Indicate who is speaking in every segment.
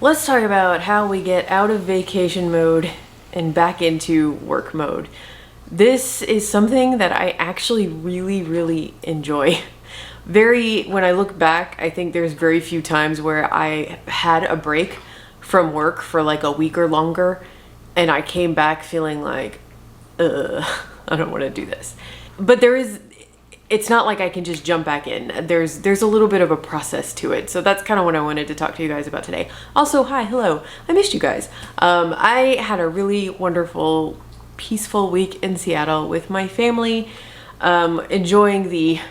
Speaker 1: Let's talk about how we get out of vacation mode and back into work mode. This is something that I actually really enjoy. When I look back, I think there's very few times where I had a break from work for like a week or longer and I came back feeling like, I don't want to do this. But it's not like I can just jump back in. There's a little bit of a process to it. So that's kind of what I wanted to talk to you guys about today. Also, hi, hello. I missed you guys. I had a really wonderful, peaceful week in Seattle with my family, enjoying the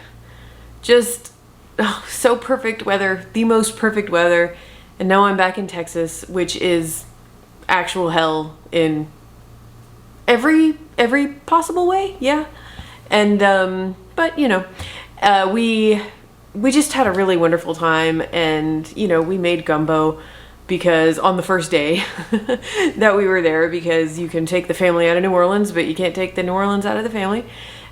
Speaker 1: so perfect weather, the most perfect weather. And now I'm back in Texas, which is actual hell in every possible way. Yeah. And, but you know, we just had a really wonderful time, and you know, we made gumbo because on the first day that we were there, because you can take the family out of New Orleans, but you can't take the New Orleans out of the family.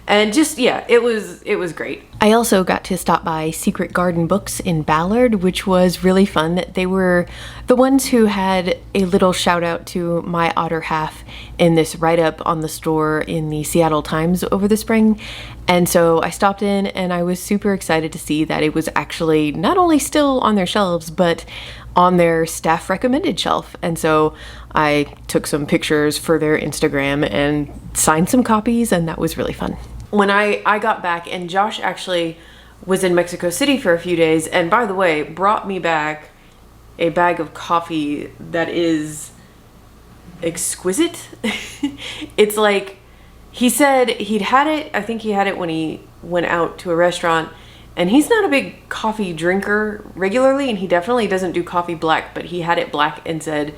Speaker 1: And just, yeah, it was great. I also got to stop by Secret Garden Books in Ballard, which was really fun. They were the ones who had a little shout out to my otter half in this write-up on the store in the Seattle Times over the spring. And so I stopped in and I was super excited to see that it was actually not only still on their shelves, but on their staff recommended shelf. And so I took some pictures for their Instagram and signed some copies, and that was really fun. When I got back, and Josh actually was in Mexico City for a few days, and by the way, brought me back a bag of coffee that is exquisite. It's like, he said he'd had it, I think he had it when he went out to a restaurant, and he's not a big coffee drinker regularly, and he definitely doesn't do coffee black, but he had it black and said,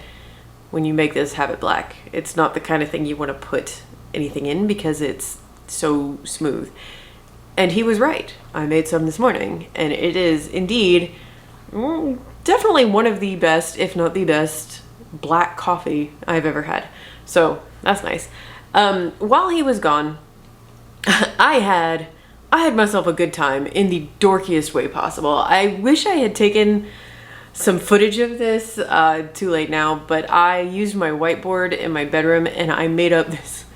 Speaker 1: when you make this, have it black. It's not the kind of thing you want to put anything in because it's so smooth. And he was right. I made some this morning, and it is indeed definitely one of the best, if not the best, black coffee I've ever had. So that's nice. While he was gone, I had myself a good time in the dorkiest way possible. I wish I had taken some footage of this, too late now, but I used my whiteboard in my bedroom and I made up this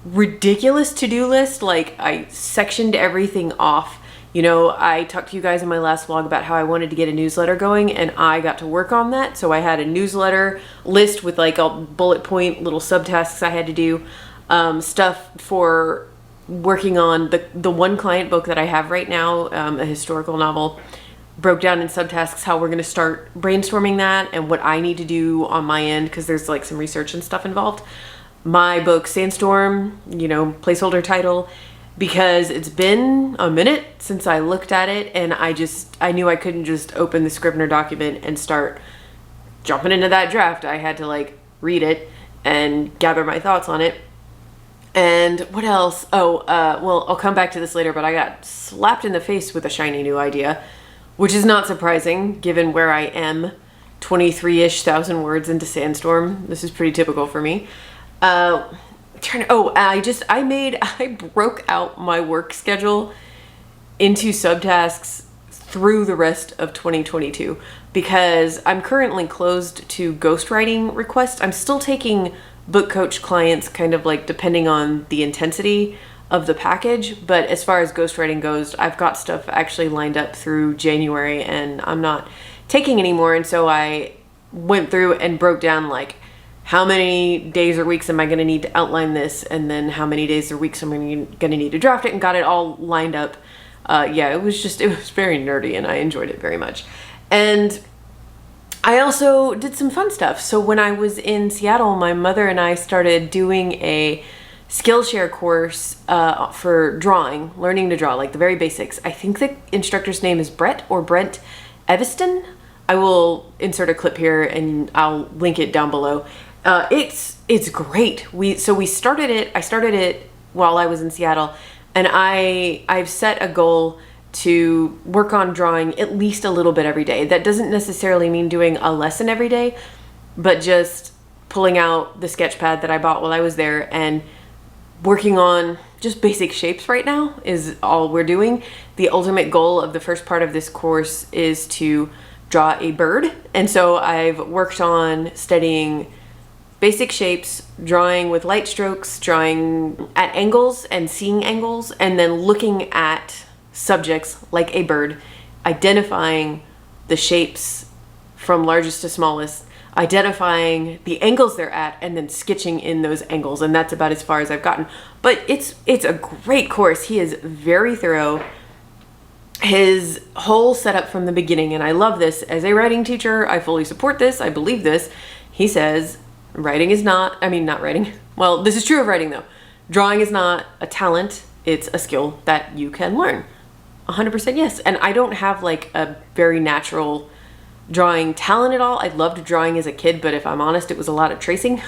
Speaker 1: ridiculous to-do list. Like, I sectioned everything off. You know, I talked to you guys in my last vlog about how I wanted to get a newsletter going, and I got to work on that. So I had a newsletter list with like a bullet point little subtasks I had to do, stuff for working on the one client book that I have right now, a historical novel. Broke down in subtasks how we're going to start brainstorming that and what I need to do on my end, because there's like some research and stuff involved. My book, Sandstorm, you know, placeholder title, because it's been a minute since I looked at it, and I knew I couldn't just open the Scrivener document and start jumping into that draft. I had to like read it and gather my thoughts on it. And what else? Well, I'll come back to this later, but I got slapped in the face with a shiny new idea, which is not surprising given where I am, 23-ish thousand words into Sandstorm. This is pretty typical for me. I broke out my work schedule into subtasks through the rest of 2022 because I'm currently closed to ghostwriting requests. I'm still taking book coach clients kind of like depending on the intensity of the package, but as far as ghostwriting goes, I've got stuff actually lined up through January and I'm not taking anymore. And so I went through and broke down like, how many days or weeks am I going to need to outline this? And then how many days or weeks am I going to need to draft it, and got it all lined up. Yeah, it was very nerdy and I enjoyed it very much. And I also did some fun stuff. So when I was in Seattle, my mother and I started doing a Skillshare course for drawing, learning to draw, like the very basics. I think the instructor's name is Brent Eveston. I will insert a clip here and I'll link it down below. It's great. I started it while I was in Seattle, and I've set a goal to work on drawing at least a little bit every day. That doesn't necessarily mean doing a lesson every day, but just pulling out the sketch pad that I bought while I was there and working on just basic shapes right now is all we're doing. The ultimate goal of the first part of this course is to draw a bird. And so I've worked on studying basic shapes, drawing with light strokes, drawing at angles and seeing angles, and then looking at subjects like a bird, identifying the shapes from largest to smallest, identifying the angles they're at, and then sketching in those angles. And that's about as far as I've gotten. But it's a great course. He is very thorough. His whole setup from the beginning, and I love this. As a writing teacher, I fully support this. I believe this. He says, writing is not, not writing. Well, this is true of writing though. Drawing is not a talent. It's a skill that you can learn. 100% yes. And I don't have like a very natural drawing talent at all. I loved drawing as a kid, but if I'm honest, it was a lot of tracing.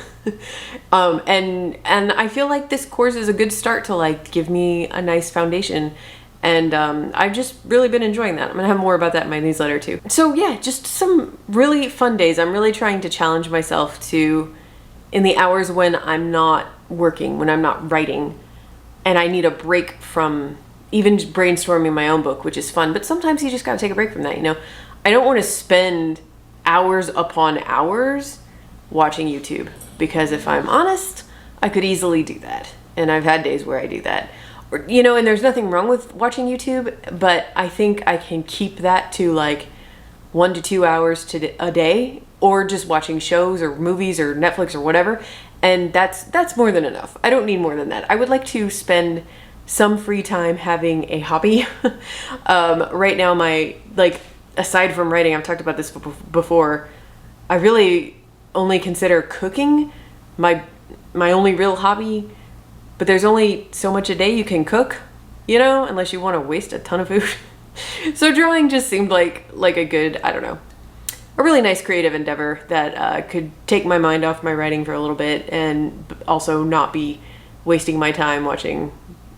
Speaker 1: And I feel like this course is a good start to like give me a nice foundation. And I've just really been enjoying that. I'm gonna have more about that in my newsletter too. So yeah, just some really fun days. I'm really trying to challenge myself to, in the hours when I'm not working, when I'm not writing, and I need a break from even brainstorming my own book, which is fun, but sometimes you just gotta take a break from that, you know? I don't wanna spend hours upon hours watching YouTube, because if I'm honest, I could easily do that. And I've had days where I do that. Or, you know, and there's nothing wrong with watching YouTube, but I think I can keep that to like 1 to 2 hours a day, or just watching shows or movies or Netflix or whatever. And that's more than enough. I don't need more than that. I would like to spend some free time having a hobby. Right now, aside from writing, I've talked about this before, I really only consider cooking my only real hobby. But there's only so much a day you can cook, you know, unless you want to waste a ton of food. So drawing just seemed like a good, I don't know, a really nice creative endeavor that could take my mind off my writing for a little bit, and also not be wasting my time watching,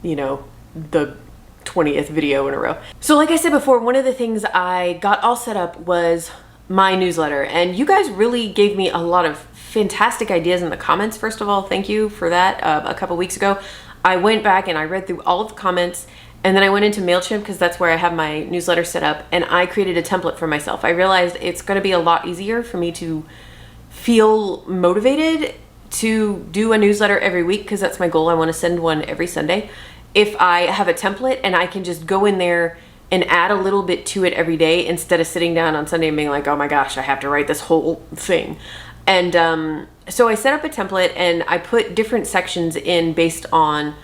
Speaker 1: you know, the 20th video in a row. So like I said before, one of the things I got all set up was my newsletter, and you guys really gave me a lot of fantastic ideas in the comments. First of all, thank you for that. A couple weeks ago, I went back and I read through all of the comments, and then I went into MailChimp, because that's where I have my newsletter set up, and I created a template for myself. I realized it's going to be a lot easier for me to feel motivated to do a newsletter every week, because that's my goal. I want to send one every Sunday. If I have a template and I can just go in there and add a little bit to it every day, instead of sitting down on Sunday and being like, oh my gosh, I have to write this whole thing. And so I set up a template, and I put different sections in based on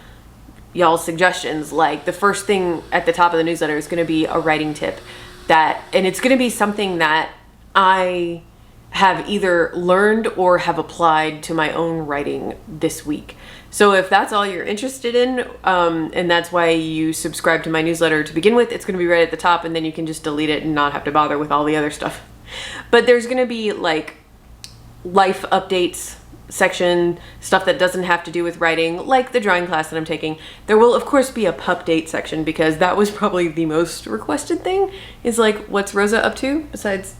Speaker 1: y'all's suggestions. Like the first thing at the top of the newsletter is going to be a writing tip, and it's going to be something that I have either learned or have applied to my own writing this week. So if that's all you're interested in, and that's why you subscribe to my newsletter to begin with, it's going to be right at the top, and then you can just delete it and not have to bother with all the other stuff. But there's going to be like life updates section, stuff that doesn't have to do with writing, like the drawing class that I'm taking. There will of course be a pup date section, because that was probably the most requested thing, is like, what's Rosa up to besides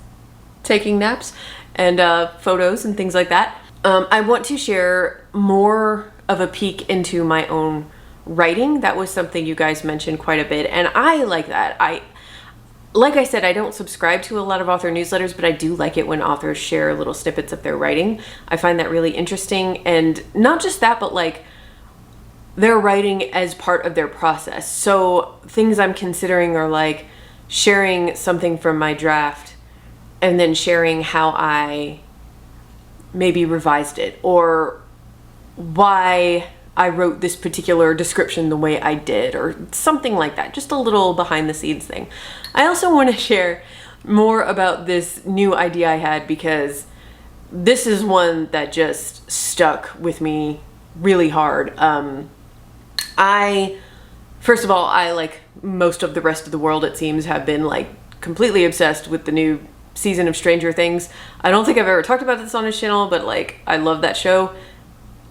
Speaker 1: taking naps, and photos and things like that. I want to share more of a peek into my own writing. That was something you guys mentioned quite a bit, and I like that. Like I said, I don't subscribe to a lot of author newsletters, but I do like it when authors share little snippets of their writing. I find that really interesting, and not just that, but like their writing as part of their process. So things I'm considering are like sharing something from my draft and then sharing how I maybe revised it, or why I wrote this particular description the way I did, or something like that. Just a little behind the scenes thing. I also want to share more about this new idea I had, because this is one that just stuck with me really hard. First of all, I, like most of the rest of the world, it seems, have been like completely obsessed with the new season of Stranger Things. I don't think I've ever talked about this on his channel, but like, I love that show.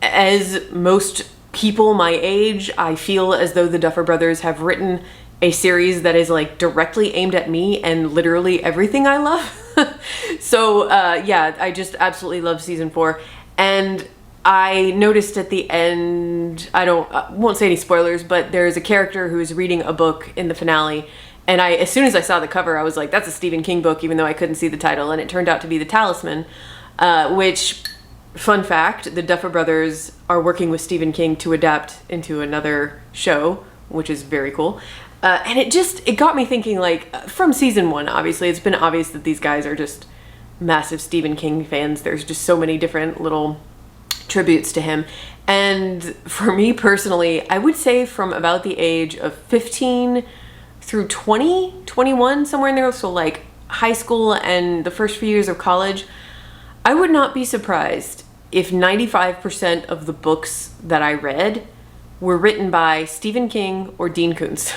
Speaker 1: As most people my age, I feel as though the Duffer Brothers have written a series that is like directly aimed at me and literally everything I love. So yeah, I just absolutely love season 4. And I noticed at the end, won't say any spoilers, but there's a character who is reading a book in the finale, And as soon as I saw the cover, I was like, that's a Stephen King book, even though I couldn't see the title. And it turned out to be The Talisman, which, fun fact, the Duffer Brothers are working with Stephen King to adapt into another show, which is very cool. And it got me thinking, like, from season 1, obviously, it's been obvious that these guys are just massive Stephen King fans. There's just so many different little tributes to him. And for me personally, I would say from about the age of 15 through 20, 21, somewhere in there, so like high school and the first few years of college, I would not be surprised if 95% of the books that I read were written by Stephen King or Dean Koontz.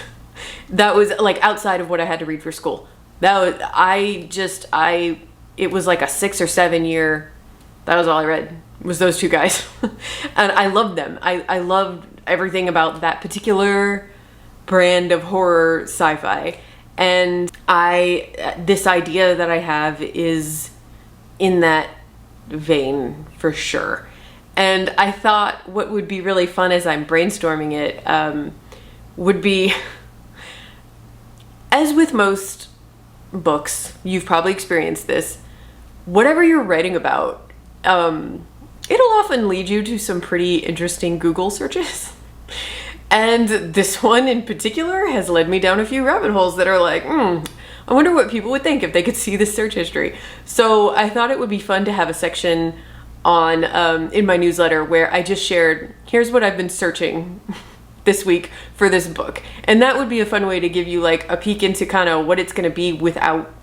Speaker 1: That was like outside of what I had to read for school. It was like a 6 or 7 year, that was all I read, was those two guys. And I loved them. I loved everything about that particular brand of horror sci-fi. And this idea that I have is in that vein for sure. And I thought what would be really fun as I'm brainstorming it would be, as with most books, you've probably experienced this, whatever you're writing about, it'll often lead you to some pretty interesting Google searches. And this one in particular has led me down a few rabbit holes that are like, I wonder what people would think if they could see this search history. So I thought it would be fun to have a section on in my newsletter where I just shared, here's what I've been searching this week for this book. And that would be a fun way to give you like a peek into kind of what it's going to be without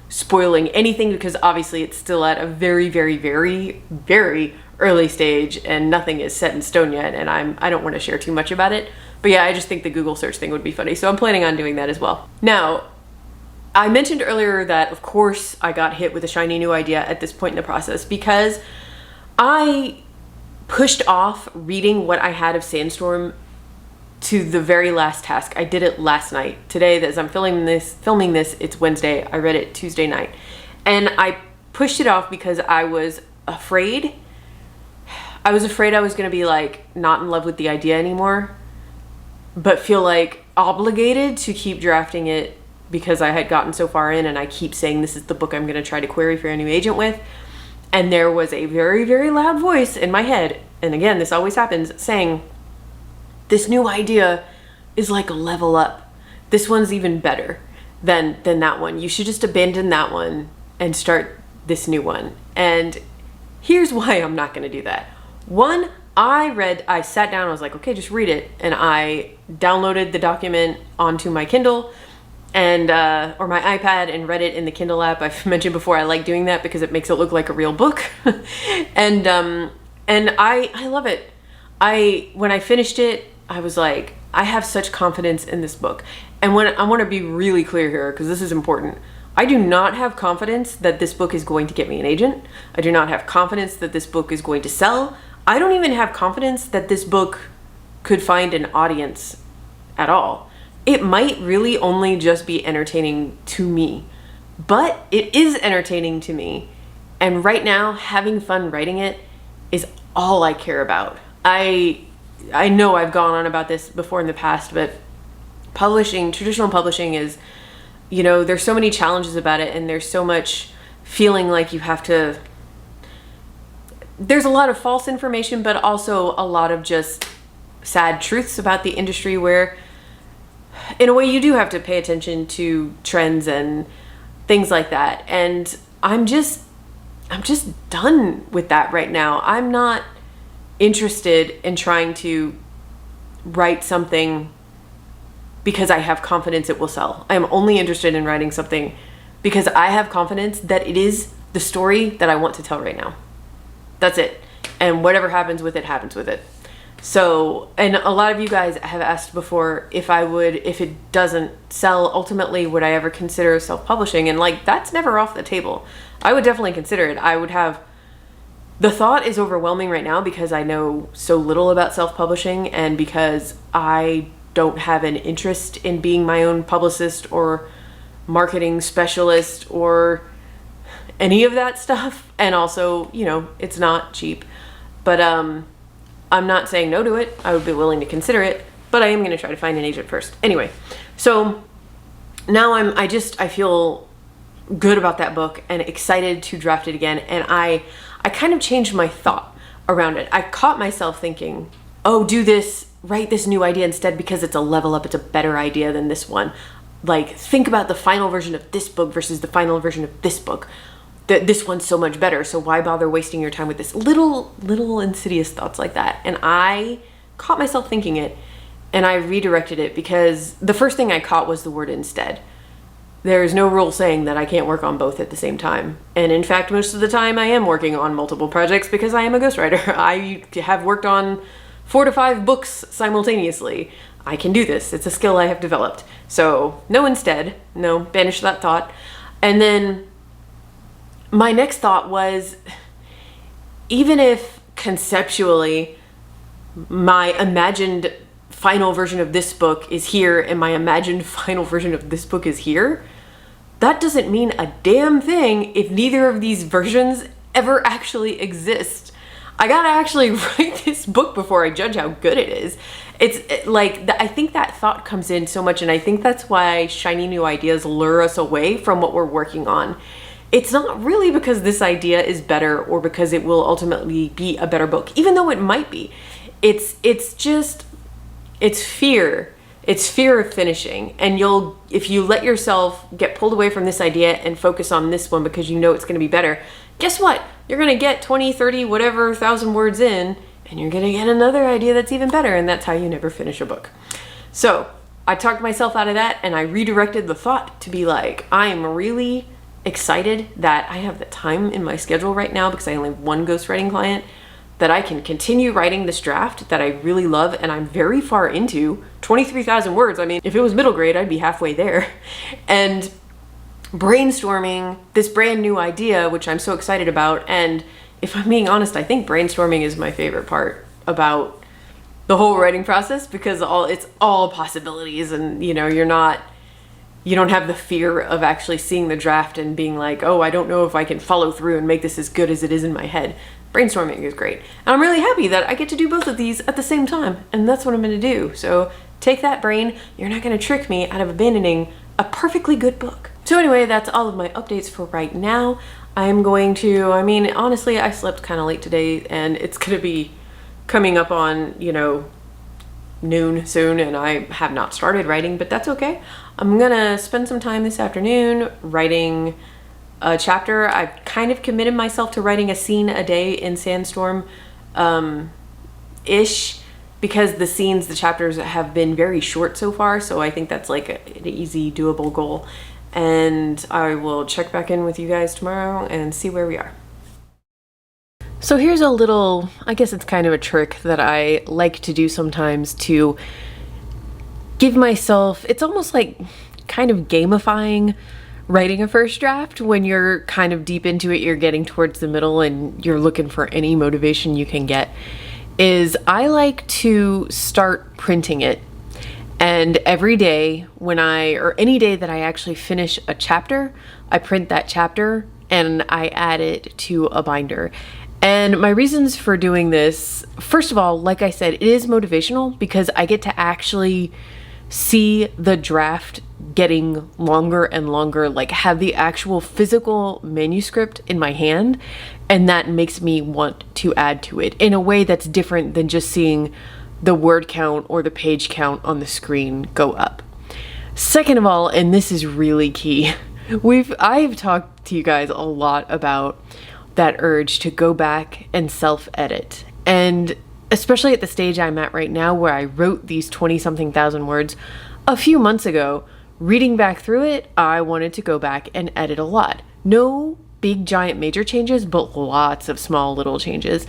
Speaker 1: spoiling anything, because obviously it's still at a very, very, very, very early stage and nothing is set in stone yet, and I don't want to share too much about it. But yeah, I just think the Google search thing would be funny, so I'm planning on doing that as well. Now, I mentioned earlier that of course I got hit with a shiny new idea at this point in the process because I pushed off reading what I had of Sandstorm to the very last task. I did it last night. Today, as I'm filming this, it's Wednesday. I read it Tuesday night. And I pushed it off because I was afraid. I was going to be like not in love with the idea anymore, but feel like obligated to keep drafting it because I had gotten so far in, and I keep saying this is the book I'm going to try to query for a new agent with. And there was a very, very loud voice in my head, and again, this always happens, saying, this new idea is like a level up. This one's even better than that one. You should just abandon that one and start this new one. And here's why I'm not going to do that. One, I sat down, I was like, okay, just read it. And I downloaded the document onto my Kindle and or my iPad and read it in the Kindle app. I've mentioned before I like doing that because it makes it look like a real book. and I love it. When I finished it, I was like, I have such confidence in this book. And when I want to be really clear here, because this is important, I do not have confidence that this book is going to get me an agent. I do not have confidence that this book is going to sell. I don't even have confidence that this book could find an audience at all. It might really only just be entertaining to me, but it is entertaining to me. And right now, having fun writing it is all I care about. I know I've gone on about this before in the past, but traditional publishing is, there's so many challenges about it, and there's so much feeling like you have to, there's a lot of false information, but also a lot of just sad truths about the industry where, in a way, you do have to pay attention to trends and things like that. And I'm just done with that right now. I'm not interested in trying to write something because I have confidence it will sell. I am only interested in writing something because I have confidence that it is the story that I want to tell right now. That's it. And whatever happens with it, happens with it. So, and a lot of you guys have asked before if it doesn't sell, ultimately, would I ever consider self-publishing? And like, that's never off the table. I would definitely consider it. The thought is overwhelming right now because I know so little about self-publishing, and because I don't have an interest in being my own publicist or marketing specialist or any of that stuff. And also, it's not cheap. But I'm not saying no to it. I would be willing to consider it, but I am going to try to find an agent first. Anyway, so now I feel good about that book and excited to draft it again. And I kind of changed my thought around it. I caught myself thinking, oh, do this, write this new idea instead because it's a level up, it's a better idea than this one. Like, think about the final version of this book versus the final version of this book. This one's so much better, so why bother wasting your time with this? Little insidious thoughts like that. And I caught myself thinking it, and I redirected it because the first thing I caught was the word instead. There is no rule saying that I can't work on both at the same time. And in fact, most of the time I am working on multiple projects because I am a ghostwriter. I have worked on 4 to 5 books simultaneously. I can do this. It's a skill I have developed. So no instead, no, banish that thought. And then my next thought was, even if conceptually my imagined final version of this book is here and my imagined final version of this book is here, that doesn't mean a damn thing if neither of these versions ever actually exist. I gotta actually write this book before I judge how good it is. I think that thought comes in so much, and I think that's why shiny new ideas lure us away from what we're working on. It's not really because this idea is better or because it will ultimately be a better book, even though it might be. It's fear. It's fear of finishing. And if you let yourself get pulled away from this idea and focus on this one because you know it's going to be better, guess what? You're going to get 20, 30, whatever, 1,000 words in, and you're going to get another idea that's even better. And that's how you never finish a book. So I talked myself out of that, and I redirected the thought to be like, I am really excited that I have the time in my schedule right now because I only have one ghostwriting client, that I can continue writing this draft that I really love and I'm very far into. 23,000 words. I mean, if it was middle grade, I'd be halfway there. And brainstorming this brand new idea, which I'm so excited about. And if I'm being honest, I think brainstorming is my favorite part about the whole writing process because it's all possibilities, and you don't have the fear of actually seeing the draft and being like, oh, I don't know if I can follow through and make this as good as it is in my head. Brainstorming is great. And I'm really happy that I get to do both of these at the same time. And that's what I'm going to do. So take that, brain. You're not going to trick me out of abandoning a perfectly good book. So anyway, that's all of my updates for right now. Honestly, I slept kind of late today and it's going to be coming up on, noon soon, and I have not started writing, but that's okay. I'm going to spend some time this afternoon writing a chapter. I've kind of committed myself to writing a scene a day in Sandstorm ish, because the chapters have been very short so far, so I think that's like an easy doable goal. And I will check back in with you guys tomorrow and see where we are. So here's a little, I guess it's kind of a trick that I like to do sometimes to give myself, it's almost like kind of gamifying writing a first draft. When you're kind of deep into it, you're getting towards the middle and you're looking for any motivation you can get, is I like to start printing it. And every day or any day that I actually finish a chapter, I print that chapter and I add it to a binder. And my reasons for doing this, first of all, like I said, it is motivational because I get to actually see the draft getting longer and longer, like have the actual physical manuscript in my hand, and that makes me want to add to it in a way that's different than just seeing the word count or the page count on the screen go up. Second of all, and this is really key, I've talked to you guys a lot about that urge to go back and self-edit. And especially at the stage I'm at right now, where I wrote these 20-something thousand words a few months ago, reading back through it, I wanted to go back and edit a lot. No big giant major changes, but lots of small little changes.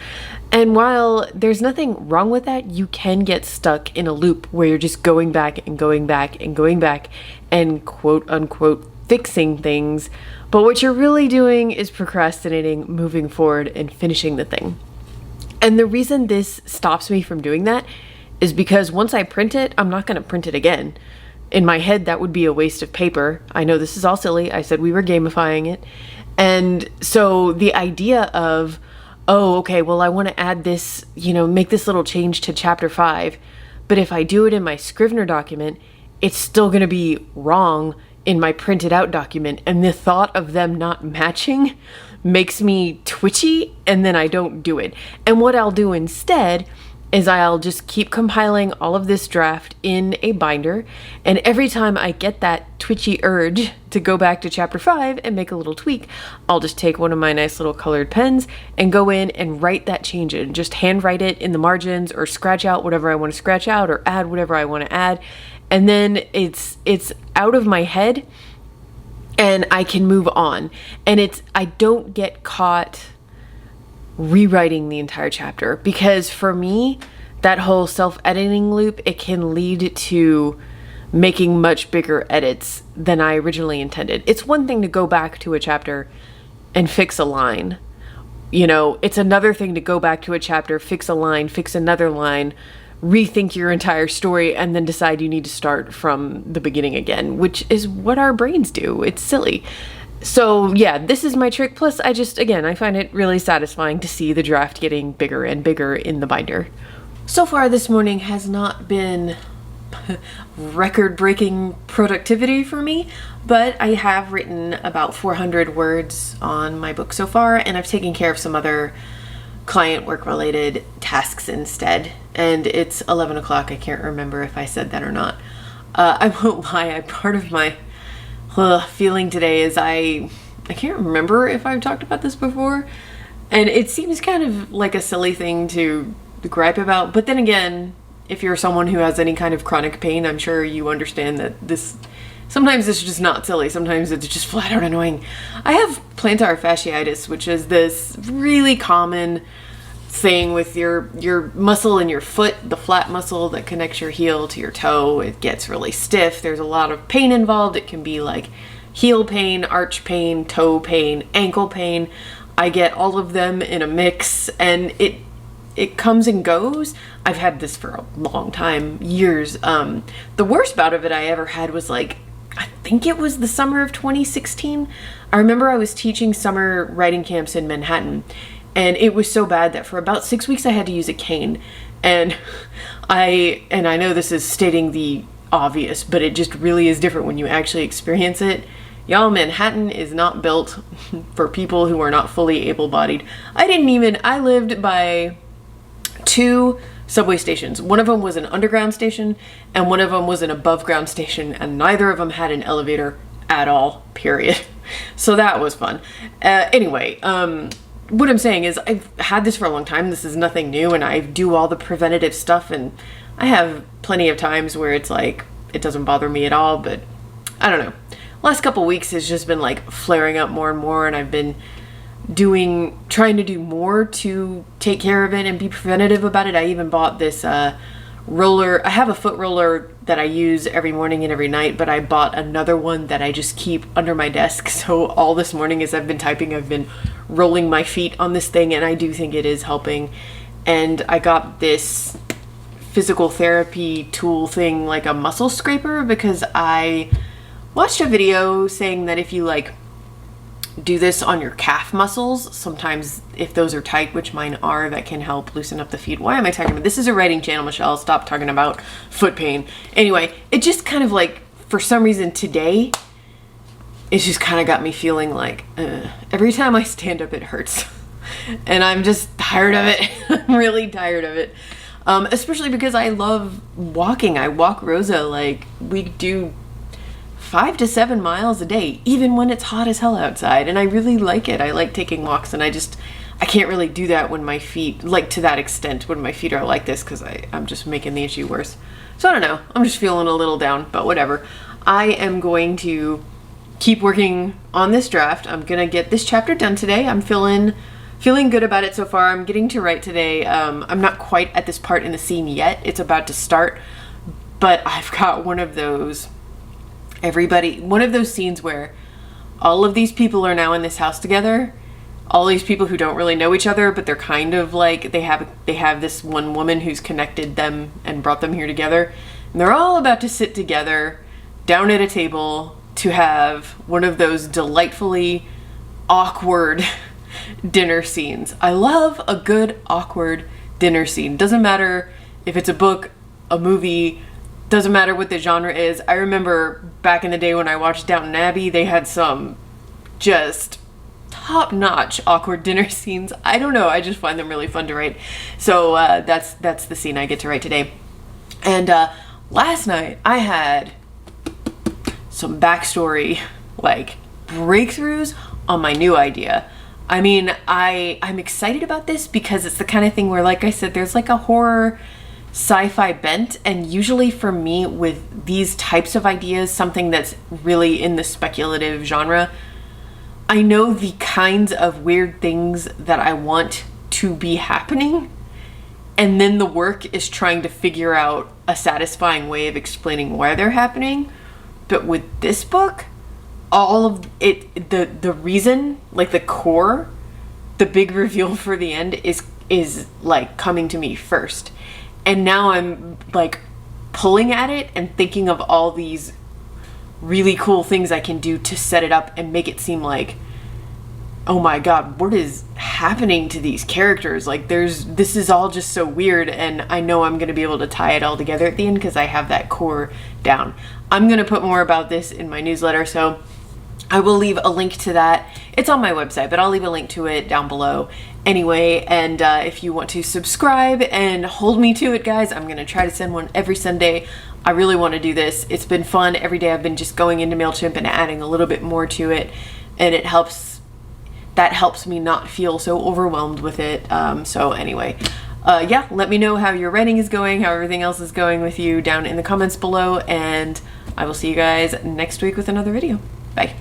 Speaker 1: And while there's nothing wrong with that, you can get stuck in a loop where you're just going back and going back and going back and quote unquote fixing things. But what you're really doing is procrastinating, moving forward, and finishing the thing. And the reason this stops me from doing that is because once I print it, I'm not going to print it again. In my head, that would be a waste of paper. I know this is all silly. I said we were gamifying it. And so the idea of, oh, okay, well, I want to add this, make this little change to chapter 5. But if I do it in my Scrivener document, it's still going to be wrong in my printed out document, and the thought of them not matching makes me twitchy, and then I don't do it. And what I'll do instead is I'll just keep compiling all of this draft in a binder, and every time I get that twitchy urge to go back to chapter 5 and make a little tweak, I'll just take one of my nice little colored pens and go in and write that change in. Just handwrite it in the margins, or scratch out whatever I want to scratch out, or add whatever I want to add, and then it's out of my head and I can move on. And I don't get caught rewriting the entire chapter, because for me, that whole self-editing loop, it can lead to making much bigger edits than I originally intended. It's one thing to go back to a chapter and fix a line. You know, it's another thing to go back to a chapter, fix a line, fix another line, rethink your entire story, and then decide you need to start from the beginning again, which is what our brains do. It's silly. So yeah, this is my trick. Plus, I find it really satisfying to see the draft getting bigger and bigger in the binder. So far this morning has not been record-breaking productivity for me, but I have written about 400 words on my book so far, and I've taken care of some other client work-related tasks instead. And it's 11 o'clock. I can't remember if I said that or not. I won't lie, part of my feeling today is I can't remember if I've talked about this before, and it seems kind of like a silly thing to gripe about, but then again, if you're someone who has any kind of chronic pain, I'm sure you understand that sometimes it's just not silly, sometimes it's just flat out annoying. I have plantar fasciitis, which is this really common thing with your muscle in your foot, the flat muscle that connects your heel to your toe. It gets really stiff. There's a lot of pain involved. It can be like heel pain, arch pain, toe pain, ankle pain. I get all of them in a mix, and it comes and goes. I've had this for a long time, years. The worst bout of it I ever had was I think it was the summer of 2016. I remember I was teaching summer writing camps in Manhattan, and it was so bad that for about 6 weeks I had to use a cane. And I know this is stating the obvious, but it just really is different when you actually experience it. Y'all, Manhattan is not built for people who are not fully able-bodied. I lived by 2 subway stations. One of them was an underground station, and one of them was an above-ground station, and neither of them had an elevator at all, period. So that was fun. Anyway, what I'm saying is I've had this for a long time. This is nothing new, and I do all the preventative stuff, and I have plenty of times where it's like it doesn't bother me at all, but I don't know. Last couple weeks has just been flaring up more and more, and I've been trying to do more to take care of it and be preventative about it. I even bought this roller. I have a foot roller that I use every morning and every night, but I bought another one that I just keep under my desk. So all this morning as I've been typing, I've been rolling my feet on this thing, and I do think it is helping. And I got this physical therapy tool thing, like a muscle scraper, because I watched a video saying that if you do this on your calf muscles, sometimes if those are tight, which mine are, that can help loosen up the feet. Why am I talking about this? Is a writing channel, Michelle. Stop talking about foot pain. Anyway, it just kind of for some reason today, it's just kind of got me feeling every time I stand up it hurts. And I'm just tired of it. I'm really tired of it. Especially because I love walking. I walk Rosa we do 5 to 7 miles a day, even when it's hot as hell outside, and I really like it. I like taking walks, and I can't really do that when my feet, to that extent, when my feet are like this, because I'm just making the issue worse. So I don't know, I'm just feeling a little down, but whatever. I am going to keep working on this draft. I'm gonna get this chapter done today. I'm feeling good about it so far. I'm getting to write today. I'm not quite at this part in the scene yet. It's about to start, but I've got one of those scenes where all of these people are now in this house together, all these people who don't really know each other, but they're kind of they have this one woman who's connected them and brought them here together, and they're all about to sit together down at a table to have one of those delightfully awkward dinner scenes. I love a good awkward dinner scene. Doesn't matter if it's a book, a movie, Doesn't matter what the genre is. I remember back in the day when I watched Downton Abbey, they had some just top-notch awkward dinner scenes. I don't know, I just find them really fun to write. So that's the scene I get to write today. And last night I had some backstory, like breakthroughs on my new idea. I mean, I'm excited about this because it's the kind of thing where, like I said, there's like a horror sci-fi bent, and usually for me with these types of ideas, something that's really in the speculative genre, I know the kinds of weird things that I want to be happening, and then the work is trying to figure out a satisfying way of explaining why they're happening. But with this book, all of it, the reason, like the core, the big reveal for the end is like coming to me first. And now I'm like pulling at it and thinking of all these really cool things I can do to set it up and make it seem like, oh my god, what is happening to these characters? Like this is all just so weird, and I know I'm gonna be able to tie it all together at the end because I have that core down. I'm gonna put more about this in my newsletter, so I will leave a link to that. It's on my website, but I'll leave a link to it down below anyway. And if you want to subscribe and hold me to it, guys, I'm gonna try to send one every Sunday. I really want to do this. It's been fun. Every day I've been just going into MailChimp and adding a little bit more to it, and that helps me not feel so overwhelmed with it. So anyway, yeah, let me know how your writing is going, how everything else is going with you down in the comments below, and I will see you guys next week with another video. Bye.